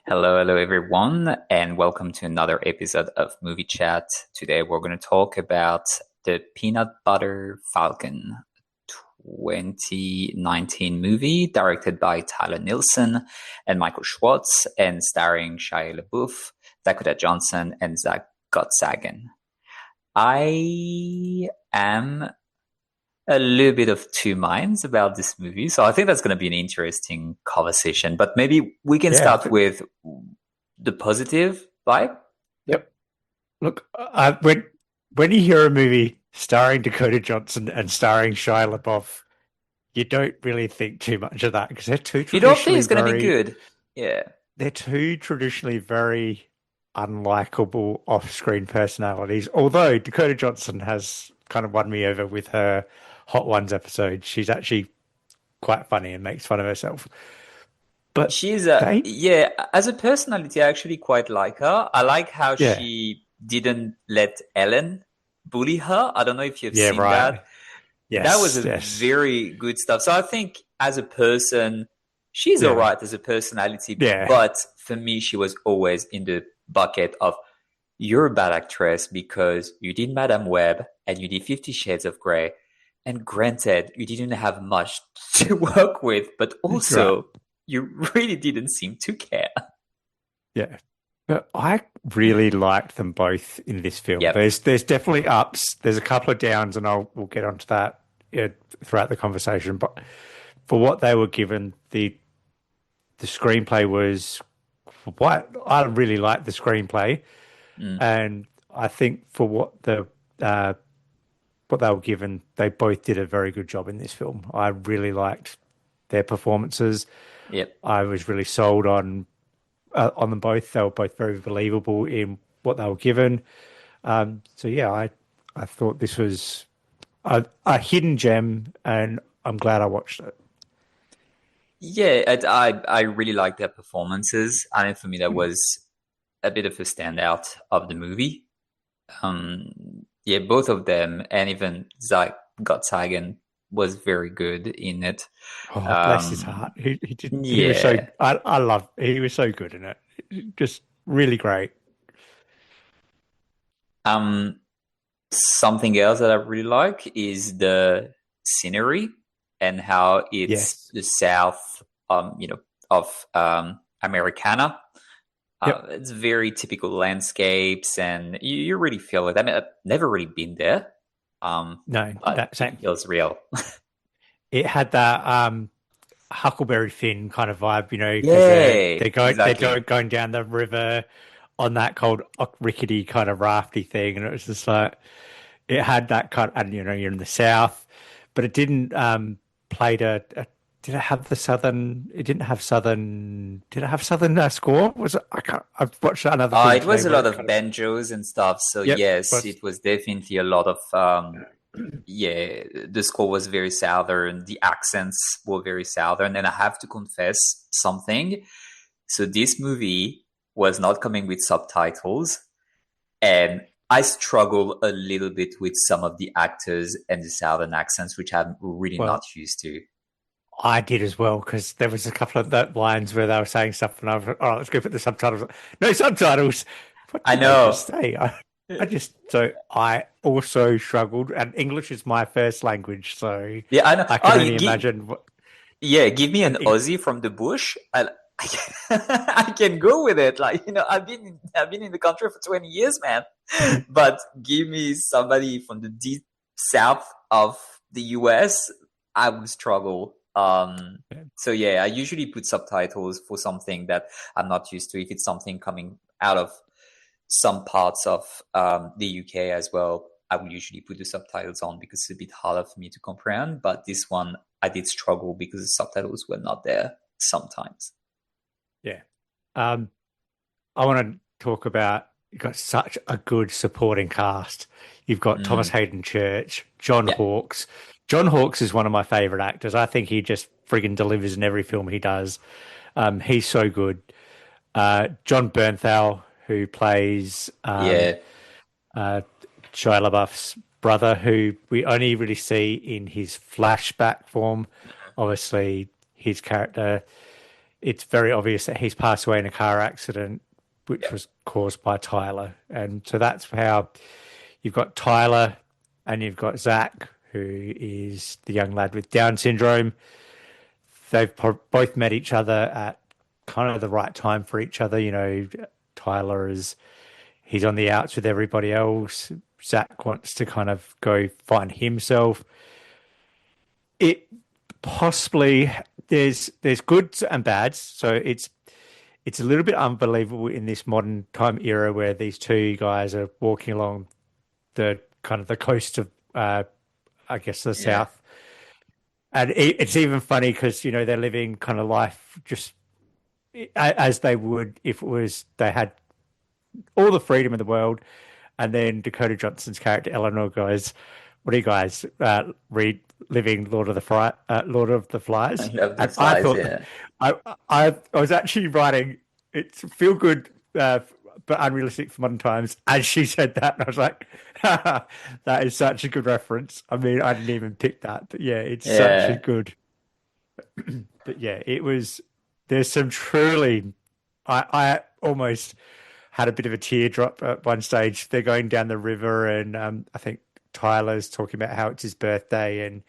Hello everyone, and welcome to another episode of Movie Chat. Today we're going to talk about the Peanut Butter Falcon 2019 movie directed by Tyler Nilson and Michael Schwartz and starring Shia LaBeouf, Dakota Johnson, and Zach Gottsagen. I am a little bit of two minds about this movie, so I think that's going to be an interesting conversation. But maybe we can start with the positive vibe. Yep. Look, when you hear a movie starring Dakota Johnson and starring Shia LaBeouf, you don't really think too much of that because they're two You don't think traditionally it's going to be good? Yeah. they're two traditionally very unlikable off-screen personalities. Although Dakota Johnson has kind of won me over with her Hot Ones episode. She's actually quite funny and makes fun of herself. But She's they, as a personality, I actually quite like her. I like how yeah, she didn't let Ellen bully her. I don't know if you've yeah, seen right. that. That was Yes, a yes. very good stuff. So I think as a person, she's all Yeah, right as a personality, yeah. but for me, she was always in the bucket of you're a bad actress because you did Madame Web and you did 50 Shades of Grey. And granted, you didn't have much to work with, but Right. also you really didn't seem to care. Yeah. But I really liked them both in this film. Yep. There's definitely ups. There's a couple of downs, and we'll get onto that throughout the conversation. But for what they were given, the screenplay was what I really liked the screenplay, Mm. and I think for uh, what they were given, they both did a very good job in this film. I really liked their performances. Yep. I was really sold on them both. They were both very believable in what they were given. So yeah, I thought this was a hidden gem, and I'm glad I watched it. Yeah, I really like their performances. I mean, for me, that was a bit of a standout of the movie. Yeah, both of them, and even Zach Gottsagen was very good in it. Oh, bless his Um, heart. He did. He was so. yeah. I love. He was so good in it. Just really great. Um, Something else that I really like is the scenery and how it's Yes. the south, of Americana. Yep. It's very typical landscapes, and you really feel it. I mean, I've never really been there, No, but that it same. feels real. It had that Huckleberry Finn kind of vibe, because Yeah, exactly. they're going down the river on that cold rickety kind of rafty thing, and it was just like it had that kind. And you're in the south, but it didn't play did it have the southern? It didn't have southern. Did it have southern score? Was it? I can't. I've watched another film It today was a where lot it of kind of. banjos and stuff. So Yep. yes, Was it was definitely a lot of yeah, the score was very southern, the accents were very southern, and I have to confess something. So this movie was not coming with subtitles, and I struggle a little bit with some of the actors and the southern accents, which I'm really not well. used to. I did as well because there was a couple of that lines where they were saying stuff, and I was like, "Oh, let's go put the subtitles." No subtitles. What I did they just know. say? I also struggled, and English is my first language, so Yeah, I know. I Oh, can only imagine what yeah, give me an an Aussie from the bush. I can go with it. Like, I've been in the country for 20 years, man. But give me somebody from the deep south of the US, I would struggle. So yeah, I usually put subtitles for something that I'm not used to. If it's something coming out of some parts of the UK as well, I would usually put the subtitles on because it's a bit harder for me to comprehend. But this one, I did struggle because the subtitles were not there sometimes. yeah. Um, I want to talk about you've got such a good supporting cast. You've got Thomas Mm, Hayden Church, John yeah, Hawkes. John Hawkes is one of my favorite actors. I think he just friggin' delivers in every film he does. He's so good. John Bernthal, who plays yeah, uh, Shia LaBeouf's brother, who we only really see in his flashback form. Obviously, his character it's very obvious that he's passed away in a car accident, which was caused by Tyler. And so that's how you've got Tyler and you've got Zach, who is the young lad with Down syndrome. They've both met each other at kind of the right time for each other. You know, Tyler he's on the outs with everybody else. Zach wants to kind of go find himself. It possibly there's goods and bads. So it's a little bit unbelievable in this modern time era where these two guys are walking along the kind of the coast of I guess the South. And it's even funny because, you know, they're living kind of life just as they would if it was they had all the freedom in the world. And then Dakota Johnson's character Eleanor goes, "What do you guys read? Living Lord of the Flies?" I love the And I flies, thought yeah. I was actually writing it's feel good, but unrealistic for modern times. As she said that, and I was like, "That is such a good reference." I mean, I didn't even pick that, but yeah, it's such a Yeah. good. But yeah, it was. There's some truly. I almost had a bit of a teardrop at one stage. They're going down the river, and I think Tyler's talking about how it's his birthday, and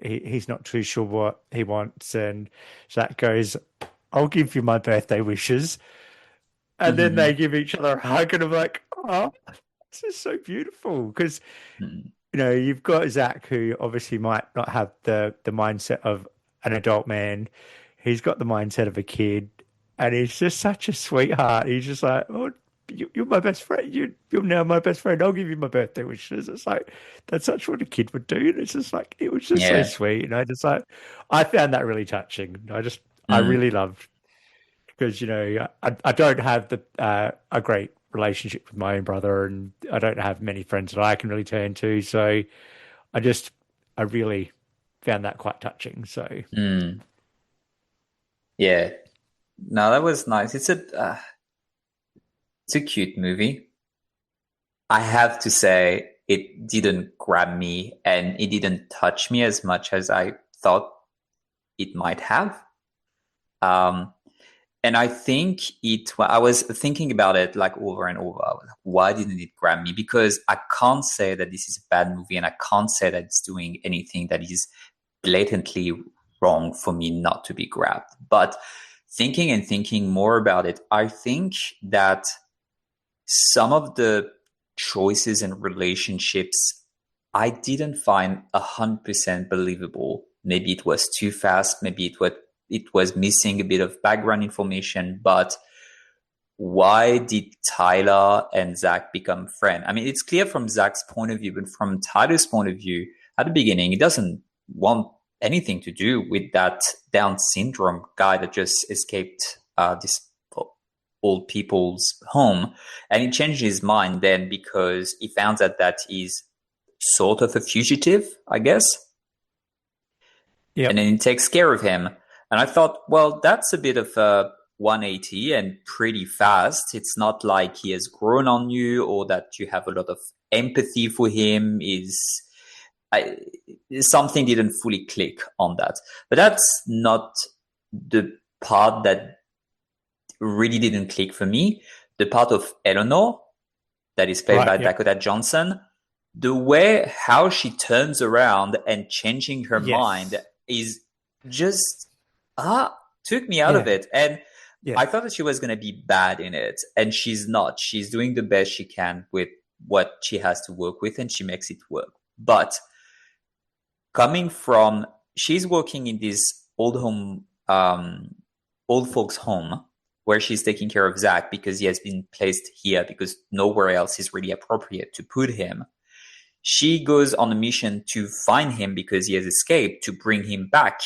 he's not too sure what he wants. And Zach goes, "I'll give you my birthday wishes." And then Mm-hmm. they give each other a hug, and I'm like, "Oh, this is so beautiful." Because, you know, you've got Zach, who obviously might not have the mindset of an adult man. He's got the mindset of a kid, and he's just such a sweetheart. He's just like, "Oh, you're my best friend. You're now my best friend. I'll give you my birthday wishes." It's like that's such what a kid would do. And it's just like it was just so Yeah. sweet. You know, just like I found that really touching. I Mm. really loved because you know I don't have a great relationship with my own brother, and I don't have many friends that I can really turn to. So I just I really found that quite touching. So Mm. Yeah. No, that was nice. It's a cute movie. I have to say it didn't grab me and it didn't touch me as much as I thought it might have. Um, and I think I was thinking about it like over and over. I was like, why didn't it grab me? Because I can't say that this is a bad movie and I can't say that it's doing anything that is blatantly wrong for me not to be grabbed. But thinking and thinking more about it, I think that some of the choices and relationships I didn't find 100% believable. Maybe it was too fast. Maybe it was missing a bit of background information. But why did Tyler and Zach become friends? I mean, it's clear from Zach's point of view, but from Tyler's point of view, at the beginning, he doesn't want anything to do with that Down syndrome guy that just escaped this old people's home. And he changed his mind then because he found out that he's sort of a fugitive, I guess. And yep, then he takes care of him. And I thought, well, that's a bit of a 180 and pretty fast. It's not like he has grown on you or that you have a lot of empathy for him. I, Something didn't fully click on that. But that's not the part that really didn't click for me. The part of Eleanor that is played right, by yep, Dakota Johnson, the way how she turns around and changing her mind yes, is just took me out of yeah, it. And yeah, I thought that she was going to be bad in it, and she's not. She's doing the best she can with what she has to work with, and she makes it work. But coming from, she's working in this old home, old folks home, where she's taking care of Zach because he has been placed here because nowhere else is really appropriate to put him. She goes on a mission to find him because he has escaped, to bring him back.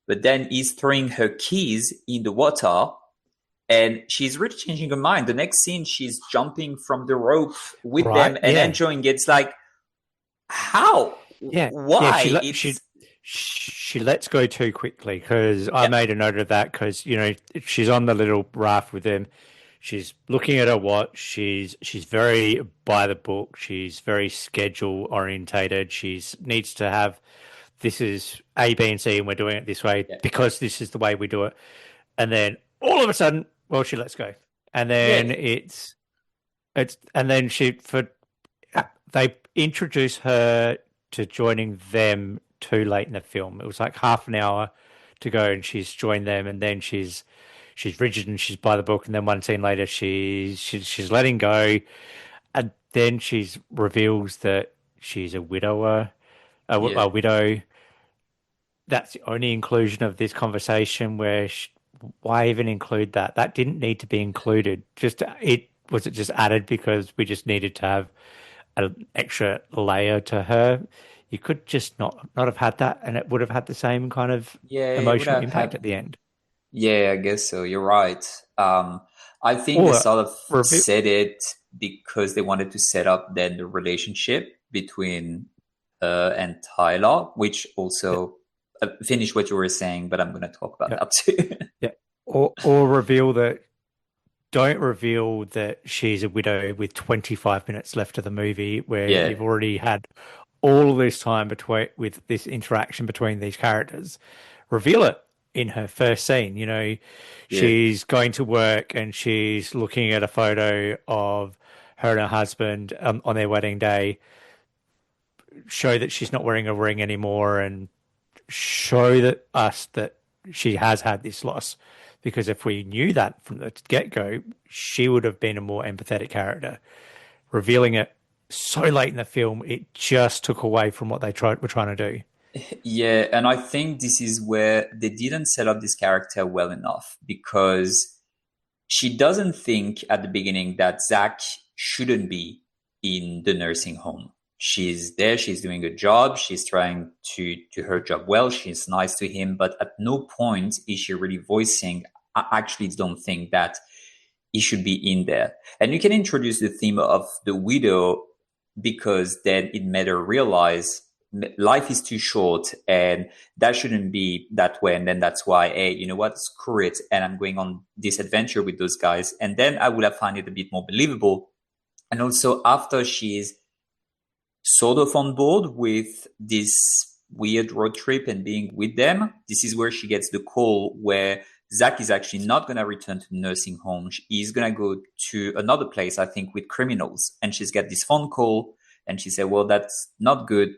But then he's throwing her keys in the water and she's really changing her mind. The next scene, she's jumping from the rope with right, them and yeah. enjoying it. It's like, how? Yeah, yeah. Why? It's She lets go too quickly because I yeah, made a note of that because you know she's on the little raft with them. She's looking at her watch. She's very by the book. She's very schedule orientated. She's needs to have this is A, B, and C, and we're doing it this way yeah, because this is the way we do it. and then all of a sudden, well, she lets go, and then Yeah, and then they introduce her to joining them too late in the film. It was like half an hour to go, and she's joined them, and then she's rigid and she's by the book, and then one scene later she's letting go, and then she's reveals that she's a widower, yeah, a widow. That's the only inclusion of this conversation where why even include that? That didn't need to be included. Just it just added because we just needed to have an extra layer to her. You could just not have had that, and it would have had the same kind of yeah. It would emotional have impact had. at the end. Yeah, I guess so. You're right. I think they Or sort of reveal, said it because they wanted to set up then the relationship between and Tyler, which yeah, also finish what you were saying, but I'm going to talk about yeah, that too. yeah. Or reveal that. Don't reveal that she's a widow with 25 minutes left of the movie, where Yeah, you've already had all this time between with this interaction between these characters. Reveal it in her first scene. You know, yeah, she's going to work and she's looking at a photo of her and her husband on their wedding day. Show that she's not wearing a ring anymore, and show that us that she has had this loss. Because if we knew that from the get go, she would have been a more empathetic character. Revealing it so late in the film, it just took away from what were trying to do. yeah. And I think this is where they didn't set up this character well enough because she doesn't think at the beginning that Zach shouldn't be in the nursing home. She's there, she's doing a job, she's trying to do her job well, she's nice to him, but at no point is she really voicing, I actually don't think that he should be in there. And you can introduce the theme of the widow because then it made her realize life is too short and that shouldn't be that way. And then that's why, hey, you know what, screw it. And I'm going on this adventure with those guys. And then I would have found it a bit more believable. And also after she's sort of on board with this weird road trip and being with them, this is where she gets the call where Zach is actually not going to return to the nursing home. He's going to go to another place, I think, with criminals. And she's got this phone call and she said, well, that's not good.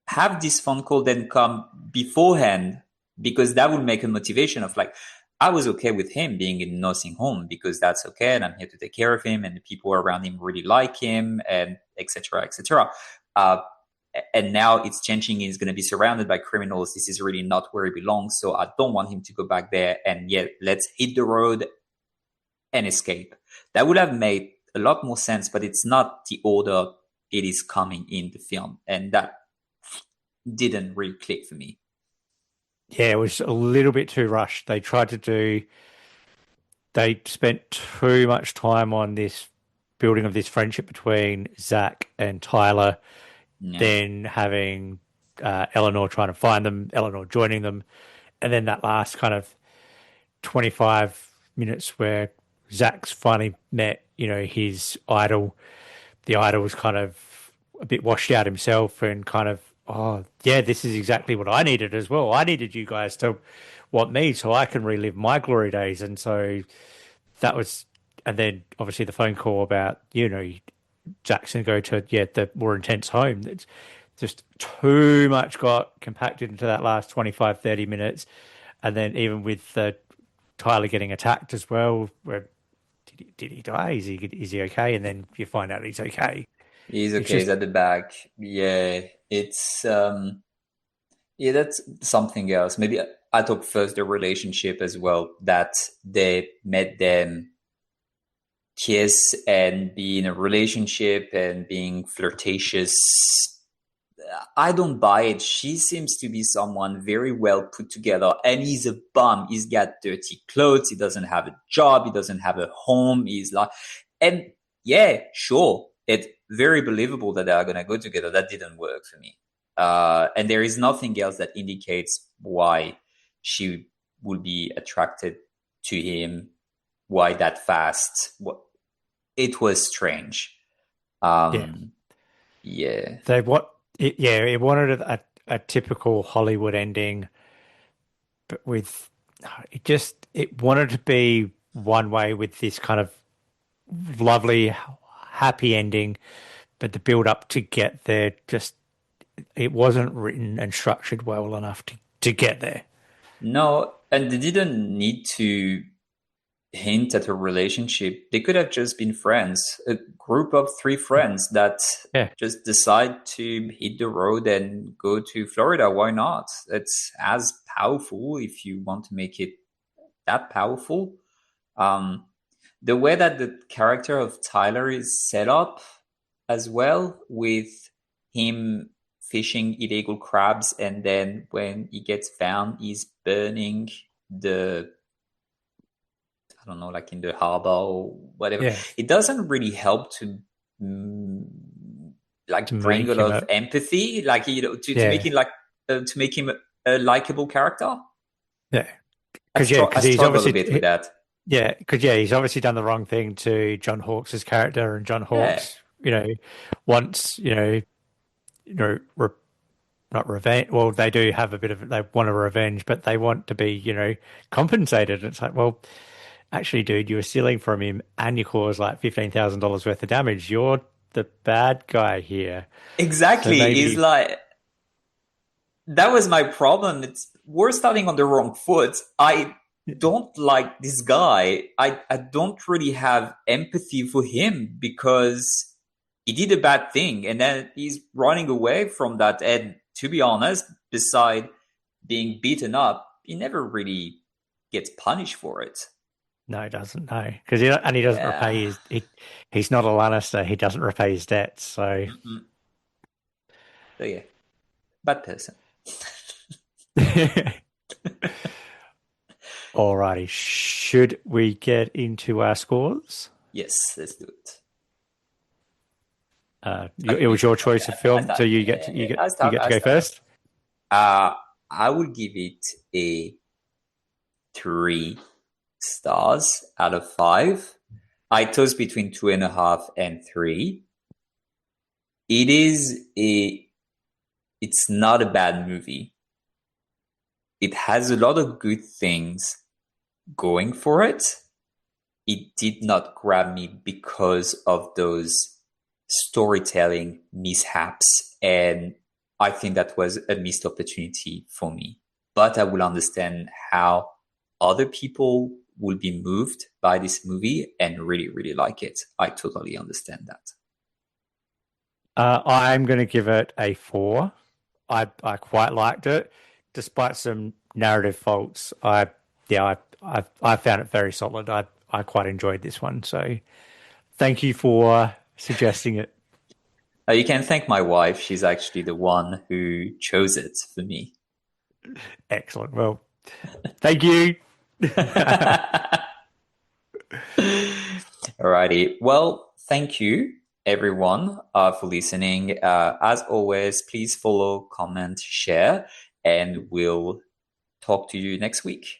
Have this phone call then come beforehand because that would make a motivation of like, I was okay with him being in a nursing home because that's okay and I'm here to take care of him and the people around him really like him and etc. etc. And now it's changing. He's going to be surrounded by criminals. This is really not where he belongs. So I don't want him to go back there. And yet let's hit the road and escape. That would have made a lot more sense, but it's not the order it is coming in the film. And that didn't really click for me. Yeah, it was a little bit too rushed. They spent too much time on this building of this friendship between Zach and Tyler, Yeah. then having Eleanor trying to find them, Eleanor joining them, and then that last kind of 25 minutes where Zach's finally met, his idol. The idol was kind of a bit washed out himself and kind of, oh, yeah, this is exactly what I needed as well. I needed you guys to want me so I can relive my glory days. And so that was, and then obviously the phone call about, Jackson go to, the more intense home. It's just too much got compacted into that last 25, 30 minutes. And then even with Tyler getting attacked as well, where did he die? Is he okay? And then you find out he's okay. He's It's okay. He's just at the back. Yeah, it's yeah, that's something else. Maybe I talk first the relationship as well that they met them kiss and be in a relationship and being flirtatious. I don't buy it. She seems to be someone very well put together, and he's a bum. He's got dirty clothes. He doesn't have a job. He doesn't have a home. He's like, and yeah, sure, it's very believable that they are gonna go together. That didn't work for me. And there is nothing else that indicates why she would be attracted to him. Why that fast? It was strange. yeah. Yeah, It wanted a typical Hollywood ending, but with it wanted to be one way with this kind of lovely, happy ending, but the build up to get there just it wasn't written and structured well enough to get there. No, and they didn't need to hint at a relationship. They could have just been friends, a group of three friends that Yeah, just decide to hit the road and go to Florida. Why not? It's as powerful if you want to make it that powerful. Um, the way that the character of Tyler is set up as well, with him fishing illegal crabs, and then when he gets found, he's burning the, I don't know, like in the harbor or whatever. yeah, It doesn't really help to mm, to like bring a make lot him of a empathy, like to make yeah, him like to make him a likable character. yeah, I because he's struggle a obviously bit with that. yeah, because he's obviously done the wrong thing to John Hawkes' character, and John Yeah, Hawkes, wants re not revenge. Well, they do have a bit of they want a revenge, but they want to be compensated. And it's like, well, actually, dude, you were stealing from him, and you caused like $15,000 worth of damage. You're the bad guy here, so exactly. It's maybe like that was my problem. It's we're starting on the wrong foot. I don't like this guy. I don't really have empathy for him because he did a bad thing and then he's running away from that. And to be honest, beside being beaten up, he never really gets punished for it. no, he doesn't. No, because he doesn't Yeah. repay he's not a Lannister. He doesn't repay his debts. So, Mm-mm. So yeah, bad person. alrighty, should we get into our scores? Yes, let's do it. It was your Okay, choice of film, so I you start. get to I go start. first. I would give it a 3 stars out of 5. I toss between 2.5 and 3. It is a. It's not a bad movie. It has a lot of good things going for it. It did not grab me because of those storytelling mishaps, and I think that was a missed opportunity for me. But I will understand how other people will be moved by this movie and really, really like it. I totally understand that. I'm going to give it a 4. I quite liked it, despite some narrative faults. I found it very solid. I quite enjoyed this one. So thank you for suggesting it. You can thank my wife. She's actually the one who chose it for me. Excellent. Well, thank you. Alrighty. Well, thank you everyone for listening. As always, please follow, comment, share, and we'll talk to you next week.